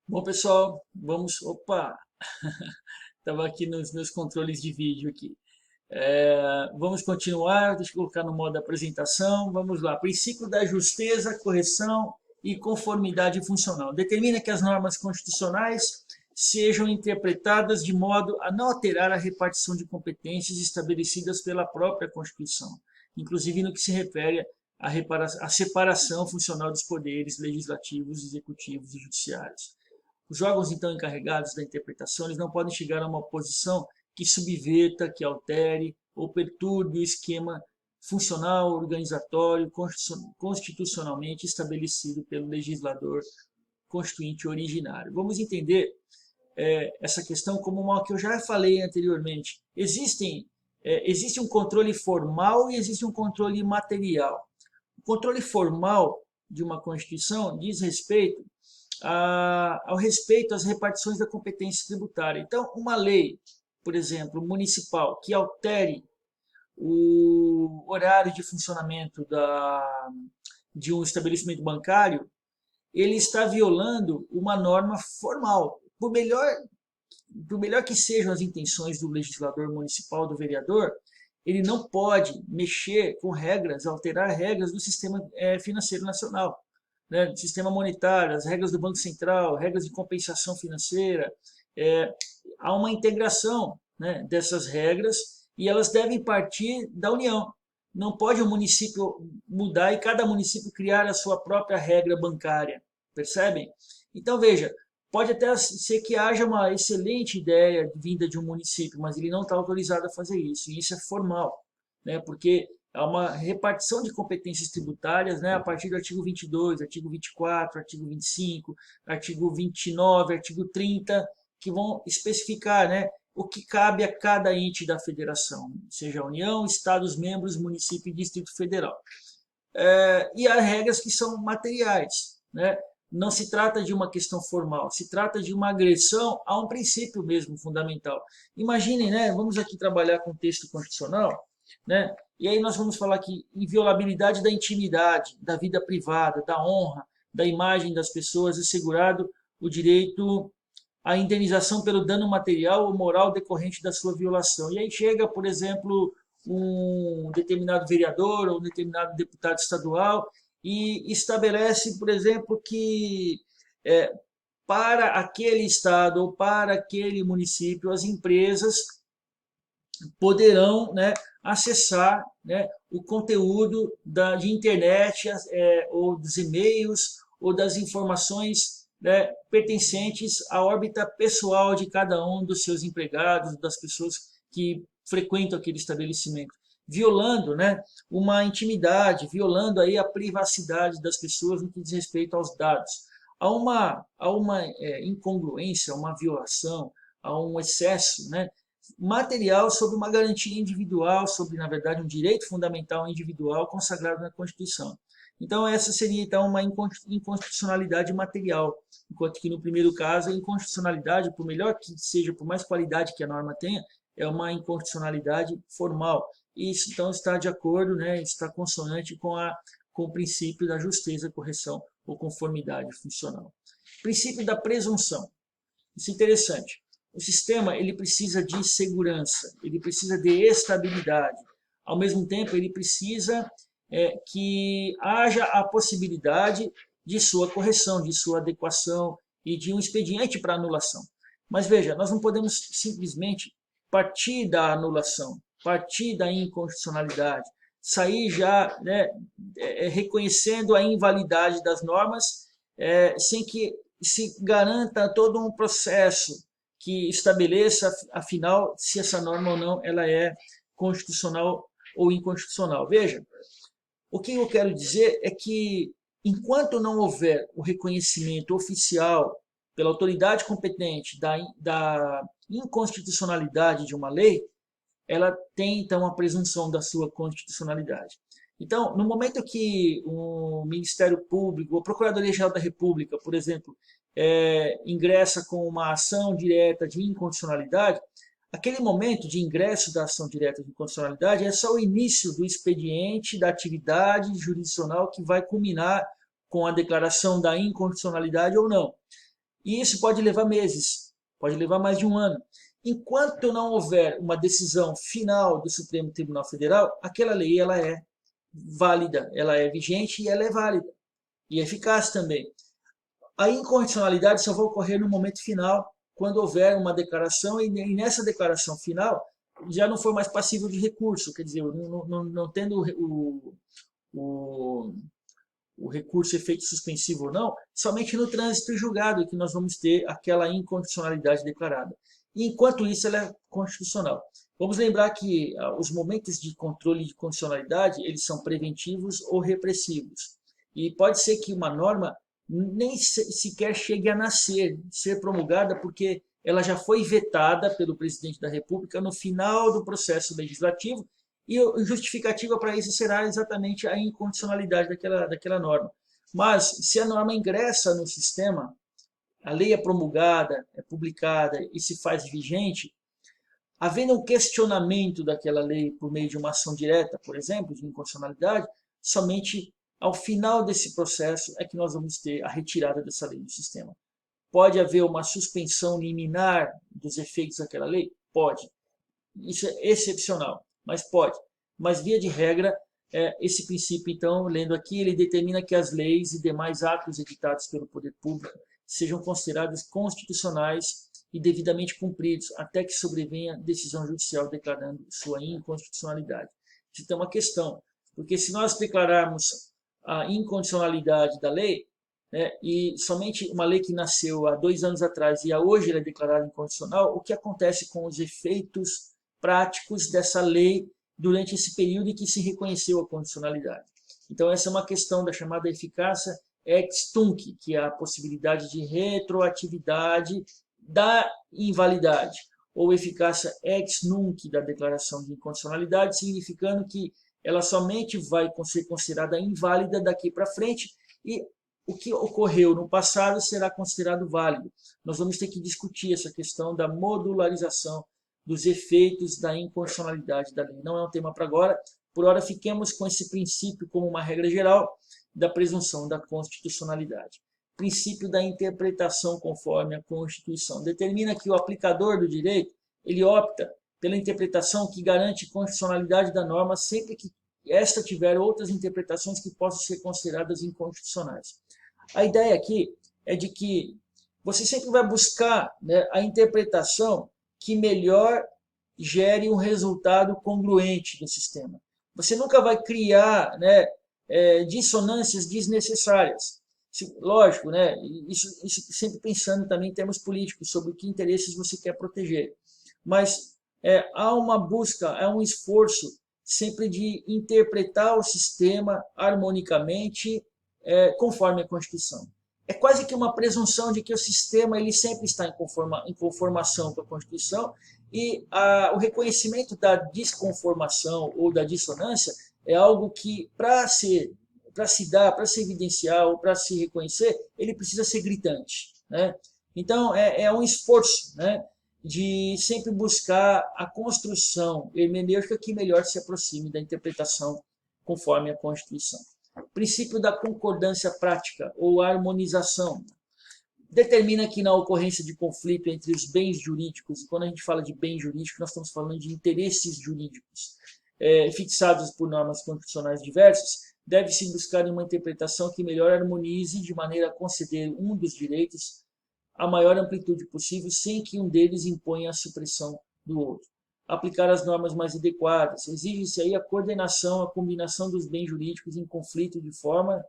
Bom, pessoal, vamos... Opa! Estava aqui nos meus controles de vídeo aqui. Vamos continuar, deixa eu colocar no modo apresentação. Vamos lá. Princípio da justeza, correção e conformidade funcional. Determina que as normas constitucionais sejam interpretadas de modo a não alterar a repartição de competências estabelecidas pela própria Constituição, inclusive no que se refere à separação funcional dos poderes legislativos, executivos e judiciários. Os órgãos, então, encarregados da interpretação, eles não podem chegar a uma posição que subverta, que altere ou perturbe o esquema funcional, organizatório, constitucionalmente estabelecido pelo legislador constituinte originário. Vamos entender essa questão como uma que eu já falei anteriormente. Existe um controle formal e existe um controle material. O controle formal de uma Constituição diz respeito ao respeito às repartições da competência tributária. Então, uma lei, por exemplo, municipal, que altere o horário de funcionamento de um estabelecimento bancário, ele está violando uma norma formal. Por melhor que sejam as intenções do legislador municipal, do vereador, ele não pode mexer com regras, alterar regras do sistema financeiro nacional, né, do sistema monetário, as regras do Banco Central, regras de compensação financeira. Há uma integração, né, dessas regras e elas devem partir da União. Não pode o município mudar e cada município criar a sua própria regra bancária, percebem? Então, veja, pode até ser que haja uma excelente ideia vinda de um município, mas ele não está autorizado a fazer isso, e isso é formal, né? Porque há uma repartição de competências tributárias, né, a partir do artigo 22, artigo 24, artigo 25, artigo 29, artigo 30, que vão especificar, né, o que cabe a cada ente da federação, seja a União, Estados membros, município e Distrito Federal. E há regras que são materiais, né? Não se trata de uma questão formal, se trata de uma agressão a um princípio mesmo fundamental. Imaginem, né? Vamos aqui trabalhar com texto constitucional, né? E aí nós vamos falar aqui inviolabilidade da intimidade, da vida privada, da honra, da imagem das pessoas, assegurado o direito à indenização pelo dano material ou moral decorrente da sua violação. E aí chega, por exemplo, um determinado vereador ou um determinado deputado estadual e estabelece, por exemplo, que é, para aquele estado ou para aquele município as empresas poderão, né, acessar, né, o conteúdo de internet, ou dos e-mails ou das informações, né, pertencentes à órbita pessoal de cada um dos seus empregados, das pessoas que frequentam aquele estabelecimento, violando, né, uma intimidade, violando aí a privacidade das pessoas no que diz respeito aos dados. Há uma incongruência, uma violação, há um excesso, né, material sobre uma garantia individual, sobre, na verdade, um direito fundamental individual consagrado na Constituição. Então, essa seria, então, uma inconstitucionalidade material, enquanto que, no primeiro caso, a inconstitucionalidade, por melhor que seja, por mais qualidade que a norma tenha, é uma inconstitucionalidade formal. E isso, então, está de acordo, né, está consonante com o princípio da justeza, correção ou conformidade funcional. Princípio da presunção. Isso é interessante. O sistema ele precisa de segurança, ele precisa de estabilidade. Ao mesmo tempo, ele precisa que haja a possibilidade de sua correção, de sua adequação e de um expediente para anulação. Mas veja, nós não podemos simplesmente partir da anulação, partir da inconstitucionalidade, sair já, né, reconhecendo a invalidade das normas, sem que se garanta todo um processo que estabeleça, afinal, se essa norma ou não ela é constitucional ou inconstitucional. Veja, o que eu quero dizer é que, enquanto não houver o reconhecimento oficial pela autoridade competente da inconstitucionalidade de uma lei, ela tem, então, a presunção da sua constitucionalidade. Então, no momento que o Ministério Público, a Procuradoria-Geral da República, por exemplo, ingressa com uma ação direta de inconstitucionalidade, aquele momento de ingresso da ação direta de inconstitucionalidade é só o início do expediente, da atividade jurisdicional que vai culminar com a declaração da inconstitucionalidade ou não. E isso pode levar meses, pode levar mais de um ano. Enquanto não houver uma decisão final do Supremo Tribunal Federal, aquela lei ela é válida, ela é vigente e ela é válida e eficaz também. A incondicionalidade só vai ocorrer no momento final, quando houver uma declaração e nessa declaração final já não for mais passível de recurso, quer dizer, não tendo o, o recurso efeito suspensivo ou não, somente no trânsito julgado que nós vamos ter aquela incondicionalidade declarada. E enquanto isso, ela é constitucional. Vamos lembrar que os momentos de controle de condicionalidade, eles são preventivos ou repressivos. E pode ser que uma norma nem sequer chegue a nascer, ser promulgada, porque ela já foi vetada pelo presidente da República no final do processo legislativo, e a justificativa para isso será exatamente a incondicionalidade daquela norma. Mas, se a norma ingressa no sistema, a lei é promulgada, é publicada e se faz vigente, havendo um questionamento daquela lei por meio de uma ação direta, por exemplo, de incondicionalidade, somente ao final desse processo é que nós vamos ter a retirada dessa lei do sistema. Pode haver uma suspensão liminar dos efeitos daquela lei? Pode. Isso é excepcional, mas pode. Mas, via de regra, esse princípio, então, lendo aqui, ele determina que as leis e demais atos editados pelo poder público sejam considerados constitucionais e devidamente cumpridos, até que sobrevenha decisão judicial declarando sua inconstitucionalidade. Isso é uma questão, porque se nós declararmos a incondicionalidade da lei, e somente uma lei que nasceu há 2 anos atrás e hoje ela é declarada inconstitucional, o que acontece com os efeitos práticos dessa lei durante esse período em que se reconheceu a condicionalidade? Então, essa é uma questão da chamada eficácia ex tunc, que é a possibilidade de retroatividade da invalidade, ou eficácia ex nunc da declaração de incondicionalidade, significando que ela somente vai ser considerada inválida daqui para frente e o que ocorreu no passado será considerado válido. Nós vamos ter que discutir essa questão da modularização dos efeitos da inconstitucionalidade da lei. Não é um tema para agora. Por hora, fiquemos com esse princípio como uma regra geral da presunção da constitucionalidade. Princípio da interpretação conforme a Constituição. Determina que o aplicador do direito ele opta pela interpretação que garante constitucionalidade da norma sempre que esta tiver outras interpretações que possam ser consideradas inconstitucionais. A ideia aqui é de que você sempre vai buscar, né, a interpretação que melhor gere um resultado congruente do sistema. Você nunca vai criar, né, dissonâncias desnecessárias. Lógico, né, isso sempre pensando também em termos políticos, sobre que interesses você quer proteger. Mas há uma busca, há um esforço sempre de interpretar o sistema harmonicamente conforme a Constituição. É quase que uma presunção de que o sistema ele sempre está em conformação com a Constituição e o reconhecimento da desconformação ou da dissonância é algo que, para se dar, para se evidenciar ou para se reconhecer, ele precisa ser gritante, né? Então, é um esforço, né, de sempre buscar a construção hermenêutica que melhor se aproxime da interpretação conforme a Constituição. Princípio da concordância prática ou harmonização. Determina que na ocorrência de conflito entre os bens jurídicos, e quando a gente fala de bem jurídico, nós estamos falando de interesses jurídicos, fixados por normas constitucionais diversas, deve-se buscar uma interpretação que melhor harmonize de maneira a conceder um dos direitos a maior amplitude possível, sem que um deles imponha a supressão do outro. Aplicar as normas mais adequadas. Exige-se aí a coordenação, a combinação dos bens jurídicos em conflito de forma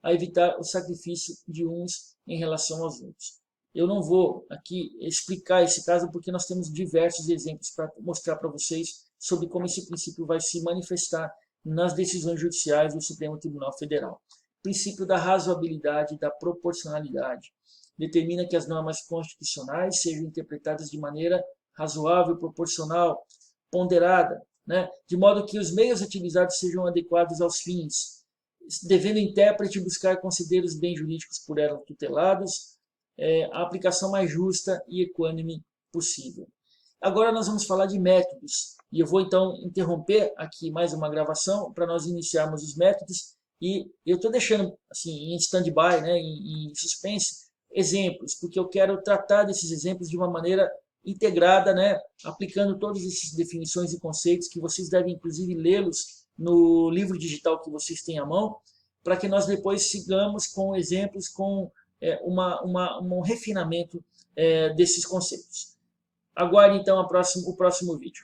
a evitar o sacrifício de uns em relação aos outros. Eu não vou aqui explicar esse caso porque nós temos diversos exemplos para mostrar para vocês sobre como esse princípio vai se manifestar nas decisões judiciais do Supremo Tribunal Federal. Princípio da razoabilidade e da proporcionalidade. Determina que as normas constitucionais sejam interpretadas de maneira razoável, proporcional, ponderada, né? De modo que os meios utilizados sejam adequados aos fins, devendo o intérprete buscar conceder os bens jurídicos por ela tutelados, a aplicação mais justa e equânime possível. Agora nós vamos falar de métodos, e eu vou então interromper aqui mais uma gravação para nós iniciarmos os métodos, e eu estou deixando assim, em stand-by, né, em suspense, exemplos, porque eu quero tratar desses exemplos de uma maneira integrada, né, aplicando todas essas definições e conceitos que vocês devem, inclusive, lê-los no livro digital que vocês têm à mão, para que nós depois sigamos com exemplos, com um refinamento desses conceitos. Aguarde, então, o próximo vídeo.